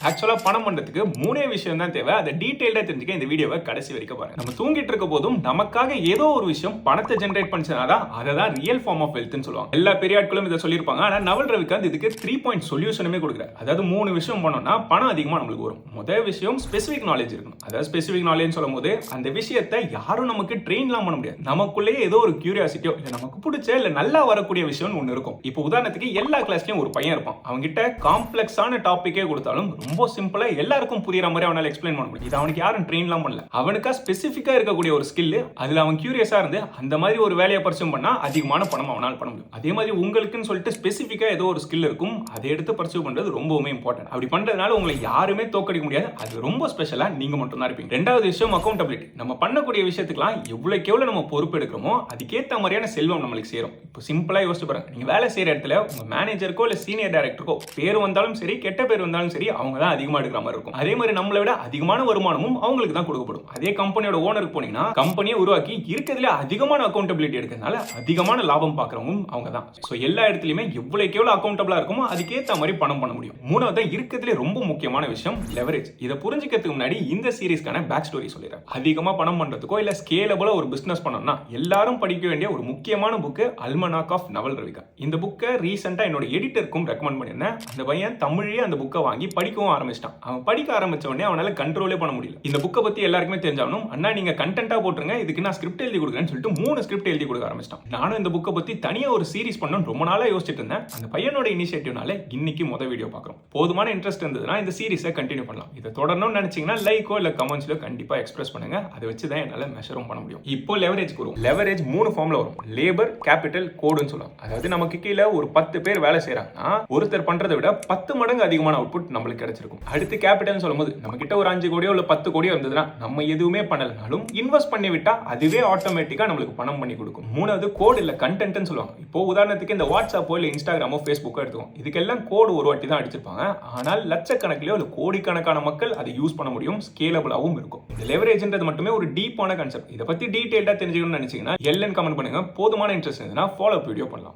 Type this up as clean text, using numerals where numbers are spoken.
ஆக்சுவலா பணம் பண்றதுக்கு மூணே விஷயம் தான் தேவை. அதை டீடைல்டா தெரிஞ்சுக்க இந்த வீடியோவை கடைசி வரைக்கும் பாருங்க. நம்ம தூங்கிட்டு இருக்க போதும் நமக்காக ஏதோ ஒரு விஷயம் பணத்தை ஜெனரேட் பண்ணுச்சுனாதான் அதை தான் ரியல் ஃபார்ம் ஆஃப் வெல்த்னு சொல்லுவாங்க. எல்லா பெரிய ஆட்களும் இதை சொல்லியிருப்பாங்க. ஆனா நவல் ரவிகாந்த் இதுக்கு 3 பாயிண்ட் சொல்யூஷனுமே கொடுக்குறாரு. அதாவது 3 விஷயம் பண்ணோம்னா பணம் அதிகமா நம்மளுக்கு வரும். முதல் விஷயம் ஸ்பெசிபிக் நாலேஜ் இருக்கணும். அதாவது ஸ்பெசிபிக் நாலேஜ் சொல்லும் போது அந்த விஷயத்தை யாரும் நமக்கு ட்ரெயின்லாம் பண்ண முடியாது. நமக்குள்ளேயே ஏதோ ஒரு கியூரியாசிட்டியோ இல்ல நமக்கு பிடிச்ச இல்ல நல்லா வரக்கூடிய விஷயம் ஒன்று இருக்கும். இப்போ உதாரணத்துக்கு எல்லா கிளாஸ்லயும் ஒரு பையன் இருப்பான். அவங்க கிட்ட காம்ப்ளெக்ஸான டாபிக்கே கொடுத்தாலும் ரொம்ப சிம்பிளா எல்லாருக்கும் புரியுற மாதிரி அவனால எக்ஸ்பிளைன் பண்ண முடியும். இது அவனுக்கு யாரும் ட்ரெயின்லாம் பண்ணல. அவனுக்கா ஸ்பெசிஃபிக்கா இருக்கக்கூடிய ஒரு ஸ்கில், அதுல அவன் கியூரியஸா இருந்து அந்த மாதிரி ஒரு வேலையை பர்சூ பண்ணா அதிகமான பணம் அவனால் பண்ண முடியும். அதே மாதிரி உங்களுக்குன்னு சொல்லிட்டு ஸ்பெசிஃபிக்கா ஏதோ ஒரு ஸ்கில் இருக்கும், அதை எடுத்து பர்சூ பண்றது ரொம்பவுமே இம்பார்ட்டன்ட். அப்படி பண்றதுனால உங்களை யாருமே தோக்கடிக்க முடியாது. அது ரொம்ப ஸ்பெஷலா நீங்க மட்டும் தான் இருப்பீங்க. ரெண்டாவது விஷயம் அக்கௌண்டபிலிட்டி. நம்ம பண்ணக்கூடிய விஷயத்துக்குலாம் எவ்வளவுக்கு எவ்வளவு நம்ம பொறுப்பு எடுக்கிறோமோ அதுக்கேற்ற மாதிரியான செல்வம் நம்மளுக்கு சேரும். இப்போ சிம்பிளா யோசிச்சு பாருங்க. நீங்க வேலை செய்யற இடத்துல உங்க மேனேஜருக்கோ இல்ல சீனியர் டைரக்டருக்கோ பேர் வந்தாலும் சரி கெட்ட பேர் வந்தாலும் சரி அவங்க தான் அதிகமா எடுக்கிற மாதிரி இருக்கும். அதே மாதிரி நம்மளை விட அதிகமான வருமானமும் அவங்களுக்கு தான் கொடுக்கப்படும். அதே கம்பெனியோட ஓனருக்கு போனீங்கன்னா கம்பெனியை உருவாக்கி இருக்கிறதுல அதிகமான அக்கௌண்டபிலிட்டி எடுக்கிறதுனால அதிகமான லாபம் பார்க்கறவங்க அவங்க தான். ஸோ எல்லா இடத்துலையுமே எவ்வளவுக்கு எவ்வளவு அக்கௌண்டபிளா இருக்குமோ அதுக்கேற்ற மாதிரி பணம் பண்ண முடியும். மூணாவது இருக்கிறதுல ரொம்ப முக்கியமான விஷயம் லெவரேஜ். இதை புரிஞ்சுக்கிறதுக்கு முன்னாடி இந்த சீரிஸ்க்கான பேக் ஸ்டோரி சொல்லிடுறேன். அதிகமா பணம் பண்றதுக்கோ இல்ல ஸ்கேலபிளா ஒரு பிசினஸ் பண்ணணும்னா எல்லாரும் படிக்க வேண்டிய ஒரு முக்கியமான book almanack of Naval Ravikant. இந்த புக்கை ரீசெண்டா என்னோட எடிட்டருக்கும் ரெக்கமெண்ட் பண்ணியிருந்தேன். அந்த பையன் தமிழ்லயே அந்த புக்கை வாங்கி படிக்கவும் ஆரம்பிச்சிட்டான். அவன் படிக்க ஆரம்பிச்ச உடனே அவனால கண்ட்ரோலே பண்ண முடியல. இந்த புக்கை பத்தி எல்லாருக்குமே தெரிஞ்சாலும் அண்ணா நீங்க கண்டென்ட்டா போட்டுருங்க, இதுக்கு நான் ஸ்கிரிப்ட் எழுதி கொடுக்குறேன்னு சொல்லிட்டு 3 ஸ்கிரிப்ட் எழுதி கொடுக்க ஆரம்பிச்சிட்டான். நானும் இந்த புக்கை பத்தி தனியா ஒரு சீரிஸ் பண்ணணும்னு ரொம்ப நாளா யோசிச்சுட்டு இருந்தேன். அந்த பையனோட இனிஷியேட்டிவ்னால இன்னைக்கு முதல் வீடியோ பார்க்குறோம். போதுமான இன்ட்ரெஸ்ட் இருந்ததுன்னா இந்த சீரிஸை கண்டினியூ பண்ணலாம். இதை தொடரணும்னு நினைச்சீங்கன்னா லைக்கோ இல்ல கமெண்ட்ஸ்லோ கண்டிப்பா எக்ஸ்பிரஸ் பண்ணுங்க. அதை வச்சு தான் என்னால மெஷரும் பண்ண முடியும். இப்போ லெவரேஜ் வரும். லெவரேஜ் 3 ஃபார்ம்ல வரும். லேபர், கேபிட்டல், கோடுன்னு சொல்லுவாங்க. அதாவது நமக்கு கீழே ஒரு 10 பேர் வேலை செய்யறாங்கன்னா ஒருத்தர் பண்றதை விட 10 மடங்கு அதிகமான அவுட்புட் நம்மளுக்கு கிடைச்சிருக்கும். அடுத்து கேபிட்டல் சொல்லும்போது நம்ம கிட்ட ஒரு 5 கோடியோ இல்ல 10 கோடியோ இருந்ததுன்னா நம்ம எதுவுமே பண்ணலனாலும் இன்வெஸ்ட் பண்ணி விட்டா அதுவே ஆட்டோமேட்டிக்கா நம்மளுக்கு பணம் பண்ணி கொடுக்கும். மூணாவது கோட் இல்ல கண்டென்ட்னு சொல்லுவாங்க. இப்போ உதாரணத்துக்கு இந்த வாட்ஸ்அப்போ இல்ல இன்ஸ்டாகிராமோ ஃபேஸ்புக்கோ எடுத்துக்கோம். இதுக்கெல்லாம் கோடு ஒரு வாட்டி தான் அடிச்சிருப்பாங்க. ஆனால் லட்சக்கணக்கிலோ இல்ல கோடிக்கணக்கான மக்கள் அதை யூஸ் பண்ண முடியும். ஸ்கேலபிளாவும் இருக்கும். இந்த லெவரேஜ்ன்றது மட்டுமே ஒரு டீப்பான கான்செப்ட். இதை பத்தி டீடைல்டா தெரிஞ்சுக்கணும்னு நினைச்சீங்கன்னா எல்என் கமெண்ட் பண்ணுங்க. போதுமான இன்ட்ரெஸ்ட் இருந்ததுன்னா ஃபாலோ வீடியோ பண்ணலாம்.